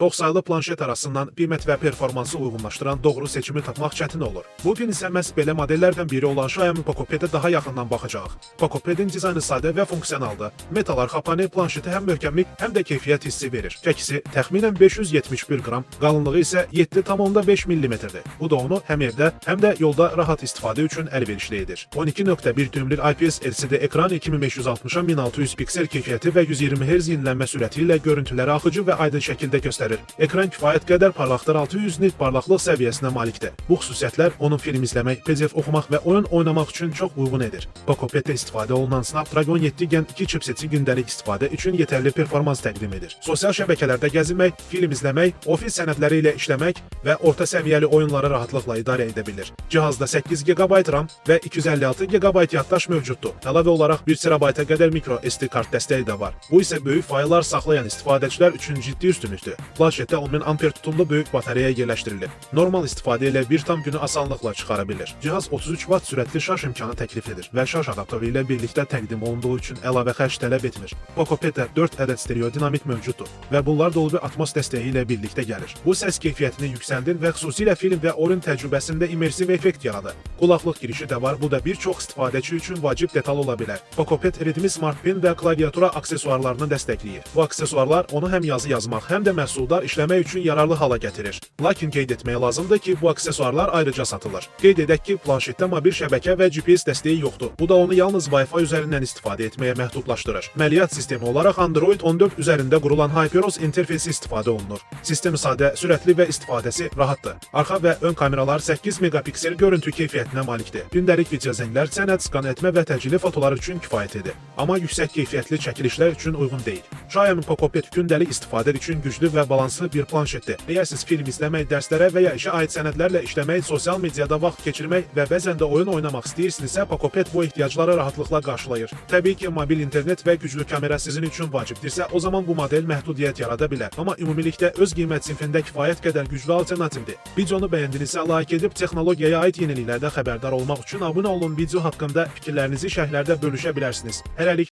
Çox saylı planşet arasından qiymət və performansı uyğunlaşdıran doğru seçimi tapmaq çətin olur. Bu gün isə məhz belə modellərdən biri olan Xiaomi Poco-Pad-ə daha yaxından baxacağıq. Poco-Pad-in dizaynı sadə və funksionaldır. Metal arxa panel planşetə həm möhkəmlik, həm də keyfiyyət hissi verir. Çəkisi təxminən 571 qram, qalınlığı isə 7,5 mm-dir. Bu da onu həm evdə, həm də yolda rahat istifadə üçün əlverişli edir. 12.1 düymlük IPS LCD ekran 2560-a 1600 piksel keyfiyyəti və 120 Hz yenilənmə sürəti ilə görüntüləri axıcı və aydın şəkildə göstərir. Ekran kifayət qədər parlaqdır, 600 nit parlaqlıq səviyyəsinə malikdir. Bu xüsusiyyətlər onun film izləmək, PDF oxumaq və oyun oynamaq üçün çox uyğun edir. Poco-Pad'də istifadə olunan Snapdragon 7 Gen 2 chipseti gündəlik istifadə üçün yetərli performans təqdim edir. Sosial şəbəkələrdə gəzinmək, film izləmək, ofis sənədləri ilə işləmək və orta səviyyəli oyunları rahatlıqla idarə edə bilir. Cihazda 8 GB RAM və 256 GB yaddaş mövcuddur. Əlavə olaraq 1 TB-a qədər micro SD kart dəstəyi də var. Bu isə böyük fayllar saxlayan istifadəçilər üçün ciddi üstünlükdür. Planşetdə 10.000 amper tutumlu böyük batareya yerləşdirilir. Normal istifadə ilə bir tam günü asanlıqla çıxara bilir. Cihaz 33 Watt sürətli şarj imkanı təklif edir və şarj adaptörü ilə birlikdə təqdim olunduğu üçün əlavə xərc tələb etmir. Poco-Pad'də 4 ədəd stereo dinamik mövcuddur və bunlar Dolby Atmos dəstəyi ilə birlikdə gəlir. Bu səs keyfiyyətini yüksəldir və xüsusilə film və oyun təcrübəsində immersiv effekt yaradır. Qulaqlıq girişi də var, bu da bir çox istifadəçi üçün vacib detal ola bilər. Poco-Pad ritmi Smart Pen və klaviatura aksesuarlarını dəstəkləyir. Bu aksesuarlar onu həm yazı yazmaq, həm də məhsuldar işləmək üçün yararlı hala gətirir. Lakin qeyd etmək lazımdır ki, bu aksesuarlar ayrıca satılır. Qeyd edək ki, planşetdə mobil şəbəkə və GPS dəstəyi yoxdur. Bu da onu yalnız Wi-Fi üzərindən istifadə etməyə məhdudlaşdırır. Əməliyyat sistemi olaraq Android 14 üzərində qurulan HyperOS interfeysi istifadə olunur. Sistem sadə, sürətli və istifadəsi rahatdır. Arxa və ön kameralar 8 megapiksel görüntü keyfiyyətinə malikdir. Gündəlik video zənglər, sənəd, skan etmə və təcili fotolar üçün kifayət edir. Amma yüksək keyfiyyətli çəkilişlər üçün uyğun deyil. Xiaomi Poco-Pad gündəlik istifadə üçün güclü və balanslı bir planşetdir. Əgər siz film izləmək, dərslərə və ya işə aid sənədlərlə işləmək, sosial mediada vaxt keçirmək və bəzən də oyun oynamaq istəyirsinizsə, Poco-Pad bu ehtiyacları rahatlıqla qarşılayır. Təbii ki, mobil internet və güclü kamera sizin üçün vacibdirsə, o zaman bu model məhdudiyyət yarada bilər. Amma ümumilikdə öz qiymət sinfində kifayət qədər güclü alternativdir. Videonu bəyəndinizsə, like edib texnologiyaya aid yeniliklərdən xəbərdar olmaq üçün abunə olun. Video haqqında fikirlərinizi şərhlərdə bölüşə bilərsiniz. Hələlik